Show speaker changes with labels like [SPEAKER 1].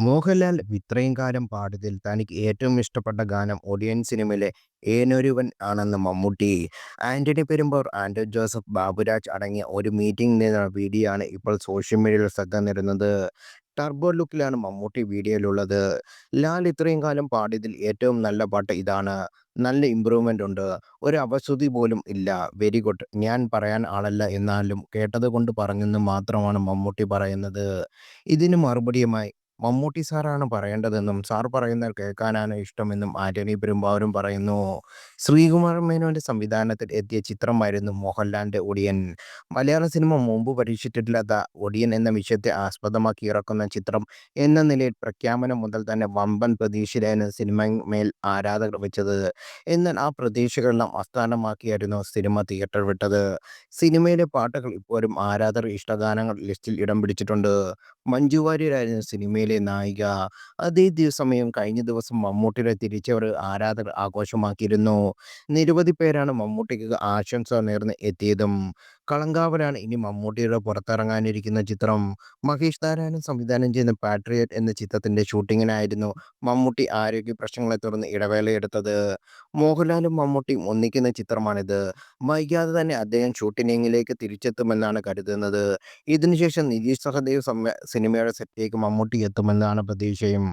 [SPEAKER 1] മോഹൻലാൽ ഇത്രയും കാലം പാടിയതിൽ തനിക്ക് ഏറ്റവും ഇഷ്ടപ്പെട്ട ഗാനം ഒടിയൻ സിനിമയിലെ ഏനൊരുവൻ ആണെന്ന് മമ്മൂട്ടി. ആന്റണി പെരുമ്പാവൂർ, ആന്റോ ജോസഫ്, ബാബുരാജ് അടങ്ങിയ ഒരു മീറ്റിംഗിൽ നിന്നുള്ള വീഡിയോ ആണ് ഇപ്പോൾ സോഷ്യൽ മീഡിയയിൽ ശ്രദ്ധ നേടുന്നത്. ടർബോ ലുക്കിലാണ് മമ്മൂട്ടി വീഡിയോയിലുള്ളത്. ലാൽ ഇത്രയും കാലം പാടിയതിൽ ഏറ്റവും നല്ല പാട്ട് ഇതാണ്. നല്ല ഇമ്പ്രൂവ്മെന്റ് ഉണ്ട്. ഒരു അപശ്രുതി പോലും ഇല്ല. Very good. ഞാൻ പറയാൻ ആളല്ല, എന്നാലും കേട്ടത് കൊണ്ട് പറഞ്ഞെന്ന് മാത്രമാണ് മമ്മൂട്ടി പറയുന്നത്. ഇതിന് മറുപടിയുമായി മമ്മൂട്ടി സാറാണ് പറയേണ്ടതെന്നും സാർ പറയുന്നത് കേൾക്കാനാണ് ഇഷ്ടമെന്നും ആന്റണി പെരുമ്പാവൂരും പറയുന്നു. ശ്രീകുമാർ മേനോന്റെ സംവിധാനത്തിൽ എത്തിയ ചിത്രമായിരുന്നു മോഹൻലാലിന്റെ ഒടിയൻ. മലയാള സിനിമ മുമ്പ് പരീക്ഷിച്ചിട്ടില്ലാത്ത ഒടിയൻ എന്ന വിഷയത്തെ ആസ്പദമാക്കി ഇറക്കുന്ന ചിത്രം എന്ന നിലയിൽ പ്രഖ്യാപനം മുതൽ തന്നെ വമ്പൻ പ്രതീക്ഷയിലായിരുന്നു സിനിമയിൽ ആരാധകർ വെച്ചത്. എന്നാൽ ആ പ്രതീക്ഷകളെല്ലാം അസ്ഥാനമാക്കിയായിരുന്നു സിനിമ തിയേറ്റർ വിട്ടത്. സിനിമയിലെ പാട്ടുകൾ ഇപ്പോഴും ആരാധകർ ഇഷ്ടഗാനങ്ങൾ ലിസ്റ്റിൽ ഇടം പിടിച്ചിട്ടുണ്ട്. മഞ്ജു വാര്യരായിരുന്നു സിനിമയിലെ നായിക. സമയം കഴിഞ്ഞ ദിവസം മമ്മൂട്ടിയുടെ തിരിച്ചുവരവ് ആരാധകർ ആഘോഷമാക്കിയിരുന്നു. നിരവധി പേരാണ് മമ്മൂട്ടിക്ക് ആശംസ നേർന്ന് എത്തിയതും. കളങ്കാവലാണ് ഇനി മമ്മൂട്ടിയുടെ പുറത്തിറങ്ങാനിരിക്കുന്ന ചിത്രം. മഹേഷ് നാരായണൻ സംവിധാനം ചെയ്യുന്ന പാട്രിയറ്റ് എന്ന ചിത്രത്തിന്റെ ഷൂട്ടിങ്ങിനായിരുന്നു മമ്മൂട്ടി ആരോഗ്യ പ്രശ്നങ്ങളെ തുടർന്ന് ഇടവേളയെടുത്തത്. മോഹൻലാലും മമ്മൂട്ടിയും ഒന്നിക്കുന്ന ചിത്രമാണിത്. വൈകാതെ തന്നെ അദ്ദേഹം ഷൂട്ടിങ്ങിലേക്ക് തിരിച്ചെത്തുമെന്നാണ് കരുതുന്നത്. ഇതിനുശേഷം നിതീഷ് സഹദേവ് സിനിമയുടെ സെറ്റിലേക്ക് മമ്മൂട്ടി എത്തുമെന്നാണ് പ്രതീക്ഷയും.